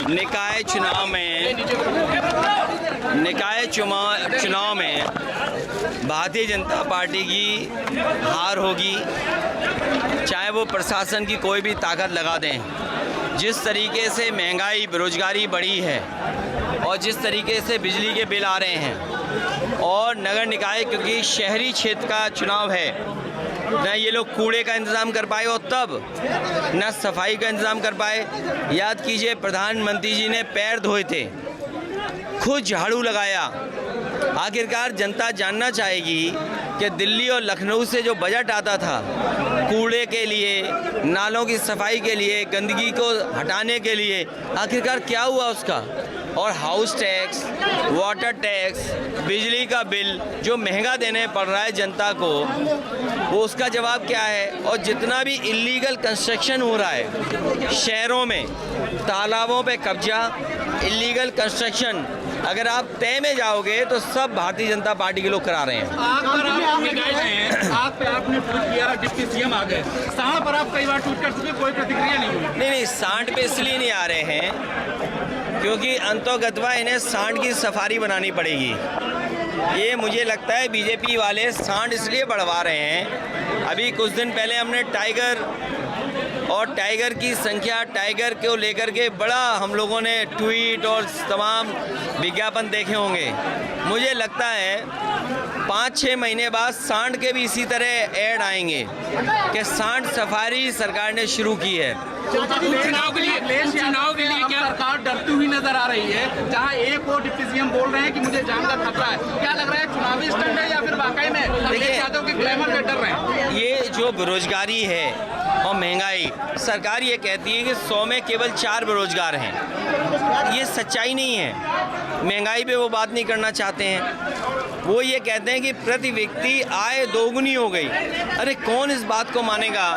निकाय चुनाव में भारतीय जनता पार्टी की हार होगी, चाहे वो प्रशासन की कोई भी ताकत लगा दें। जिस तरीके से महंगाई बेरोजगारी बढ़ी है और जिस तरीके से बिजली के बिल आ रहे हैं, और नगर निकाय क्योंकि शहरी क्षेत्र का चुनाव है, न ये लोग कूड़े का इंतज़ाम कर पाए और तब न सफाई का इंतज़ाम कर पाए। याद कीजिए प्रधानमंत्री जी ने पैर धोए थे, खुद झाड़ू लगाया। आखिरकार जनता जानना चाहेगी कि दिल्ली और लखनऊ से जो बजट आता था कूड़े के लिए, नालों की सफाई के लिए, गंदगी को हटाने के लिए, आखिरकार क्या हुआ उसका। और हाउस टैक्स, वाटर टैक्स, बिजली का बिल जो महंगा देने पड़ रहा है जनता को, वो उसका जवाब क्या है। और जितना भी इलीगल कंस्ट्रक्शन हो रहा है शहरों में, तालाबों पे कब्जा, इलीगल कंस्ट्रक्शन, अगर आप तय में जाओगे तो सब भारतीय जनता पार्टी के लोग करा रहे हैं। आपने ट्वीट किया, डिप्टी सीएम आ गए, सांड पर आप कई बार ट्वीट कर चुके, कोई प्रतिक्रिया नहीं हुई। नहीं, सांड पे इसलिए नहीं आ रहे हैं क्योंकि अंतोगत्वा इन्हें सांड की सफारी बनानी पड़ेगी। ये मुझे लगता है बीजेपी वाले सांड इसलिए बढ़वा रहे हैं। अभी कुछ दिन पहले हमने टाइगर की संख्या, टाइगर को लेकर के बड़ा हम लोगों ने ट्वीट और तमाम विज्ञापन देखे होंगे। मुझे लगता है 5-6 महीने बाद सांड के भी इसी तरह ऐड आएंगे कि सांड सफारी सरकार ने शुरू की है। चुनाव के लिए क्या सरकार डरती हुई नजर आ रही है, जहां एक और डिप्टी सीएम बोल रहे हैं कि मुझे जान का खतरा है। क्या लग रहा है, चुनावी स्टंट है या फिर वाकई में अखिलेश यादव के ग्लैमर में डर रहे हैं? ये जो बेरोजगारी है और महंगाई, सरकार ये कहती है कि 100 में केवल 4 बेरोजगार हैं। ये सच्चाई नहीं है। महंगाई पे वो बात नहीं करना चाहते हैं। वो ये कहते हैं कि प्रति व्यक्ति आय दोगुनी हो गई। अरे कौन इस बात को मानेगा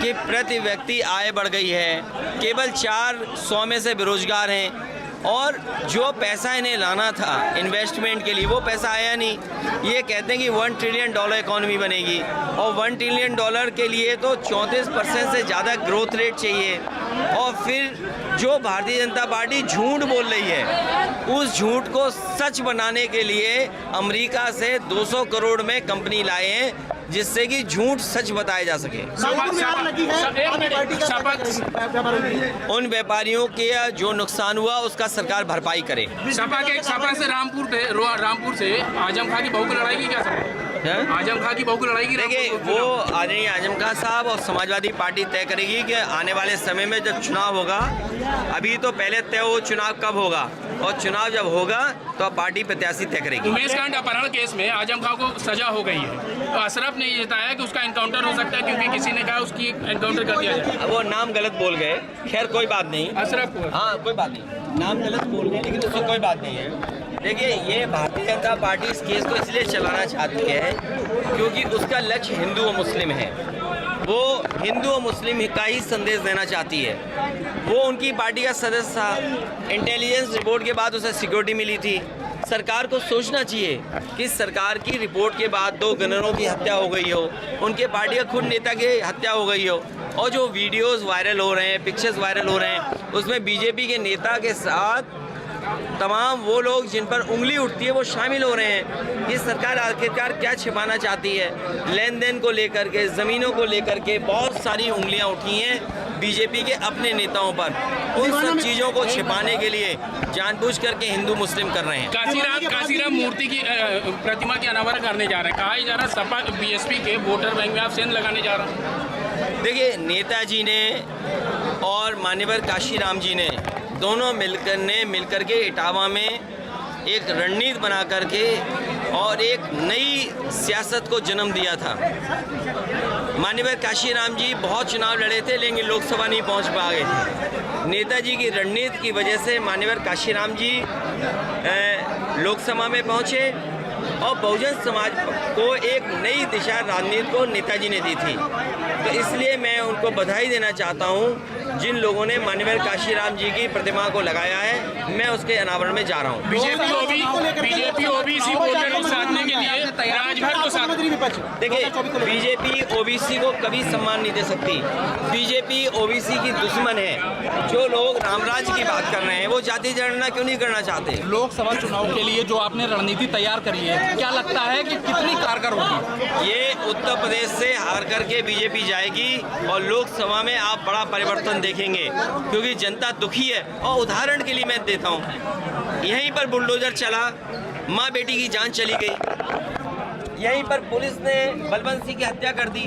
कि प्रति व्यक्ति आय बढ़ गई है, केवल 4 100 में से बेरोजगार हैं, और जो पैसा इन्हें लाना था इन्वेस्टमेंट के लिए वो पैसा आया नहीं। ये कहते हैं कि $1 ट्रिलियन इकॉनमी बनेगी, और $1 ट्रिलियन के लिए तो 34% से ज़्यादा ग्रोथ रेट चाहिए। और फिर जो भारतीय जनता पार्टी झूठ बोल रही है, उस झूठ को सच बनाने के लिए अमेरिका से 200 करोड़ में कंपनी लाए हैं, जिससे कि झूठ सच बताया जा सके। उन व्यापारियों के जो नुकसान हुआ उसका सरकार भरपाई करे। सपा से रामपुर से आजम खां की बहू की लड़ाई की क्या सर? आजम खां की बहू की लड़ाई की, देखिए वो आदरणीय आजम खां साहब और समाजवादी पार्टी तय करेगी कि आने वाले समय में जब चुनाव होगा, अभी तो पहले तय हो चुनाव कब होगा, और चुनाव जब होगा तो पार्टी प्रत्याशी तय करेगी। उमेश कांड अपहरण केस में आजम खां को सजा हो गई है, तो अशरफ ने ये बताया कि उसका एनकाउंटर हो सकता है, क्योंकि किसी ने कहा उसकी एनकाउंटर कर दिया जाए। वो नाम गलत बोल गए, खैर कोई बात नहीं। अशरफ को, हाँ कोई बात नहीं, नाम गलत बोल गए, लेकिन उससे कोई बात नहीं है। देखिए ये भारतीय जनता पार्टी इस केस को इसलिए चलाना चाहती है क्योंकि उसका लक्ष्य हिंदू और मुस्लिम है। वो हिंदू और मुस्लिम का ही संदेश देना चाहती है। वो उनकी पार्टी का सदस्य था, इंटेलिजेंस रिपोर्ट के बाद उसे सिक्योरिटी मिली थी। सरकार को सोचना चाहिए कि सरकार की रिपोर्ट के बाद 2 गनरों की हत्या हो गई हो, उनके पार्टी का खुद नेता की हत्या हो गई हो, और जो वीडियोस वायरल हो रहे हैं, पिक्चर्स वायरल हो रहे हैं, उसमें बीजेपी के नेता के साथ तमाम वो लोग जिन पर उंगली उठती है वो शामिल हो रहे हैं। ये सरकार आखिरकार क्या छिपाना चाहती है? लेन देन को लेकर के, ज़मीनों को लेकर के बहुत सारी उंगलियां उठी हैं बीजेपी के अपने नेताओं पर। उन सब चीज़ों को छिपाने के लिए जानबूझ करके हिंदू मुस्लिम कर रहे हैं। काशीराम मूर्ति की प्रतिमा की अनावरण करने जा रहे हैं, कहा जा रहा है सपा बीएसपी के वोटर बैंक में आप सेंध लगाने जा रहे हैं। देखिए नेताजी ने और मान्यवर काशीराम जी ने दोनों मिलकर के इटावा में एक रणनीति बना करके और एक नई सियासत को जन्म दिया था। माननीय काशीराम जी बहुत चुनाव लड़े थे लेकिन लोकसभा नहीं पहुंच पा गए थे। नेताजी की रणनीति की वजह से माननीय काशीराम जी लोकसभा में पहुंचे और बहुजन समाज को एक नई दिशा राजनीति को नेताजी ने दी थी। तो इसलिए मैं उनको बधाई देना चाहता हूं जिन लोगों ने माननीय काशीराम जी की प्रतिमा को लगाया है, मैं उसके अनावरण में जा रहा हूँ। बीजेपी ओबीसी वोटर को साधने के लिए राजभर को साथ। देखिए, बीजेपी ओबीसी को कभी सम्मान नहीं दे सकती। बीजेपी ओबीसी की दुश्मन है। जो लोग रामराज की बात कर रहे हैं वो जाति जनगणना क्यों नहीं करना चाहते? लोकसभा चुनाव के लिए जो आपने रणनीति तैयार करी है, क्या लगता है कि कितनी कारगर होगी? ये उत्तर प्रदेश से हार करके बीजेपी जाएगी और लोकसभा में आप बड़ा परिवर्तन देखेंगे, क्योंकि जनता दुखी है। और उदाहरण के लिए मैं देता हूँ, यहीं पर बुलडोजर चला, माँ बेटी की जान चली गई। यहीं पर पुलिस ने बलवंत सिंह की हत्या कर दी।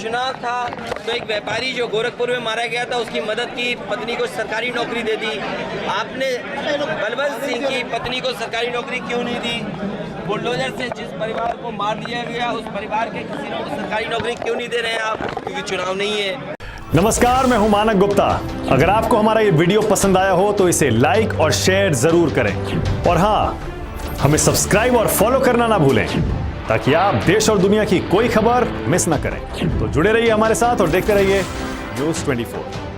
चुनाव था तो एक व्यापारी जो गोरखपुर में मारा गया था, उसकी मदद की, पत्नी को सरकारी नौकरी दे दी। आपने बलवंत सिंह की पत्नी को सरकारी नौकरी क्यों नहीं दी? बुलडोजर से जिस परिवार को मार दिया गया, उस परिवार के किसी को सरकारी नौकरी क्यों नहीं दे रहे हैं आप? क्योंकि चुनाव नहीं है। नमस्कार, मैं हूं मानक गुप्ता। अगर आपको हमारा ये वीडियो पसंद आया हो तो इसे लाइक और शेयर जरूर करें, और हाँ, हमें सब्सक्राइब और फॉलो करना ना भूलें, ताकि आप देश और दुनिया की कोई खबर मिस ना करें। तो जुड़े रहिए हमारे साथ और देखते रहिए News 24।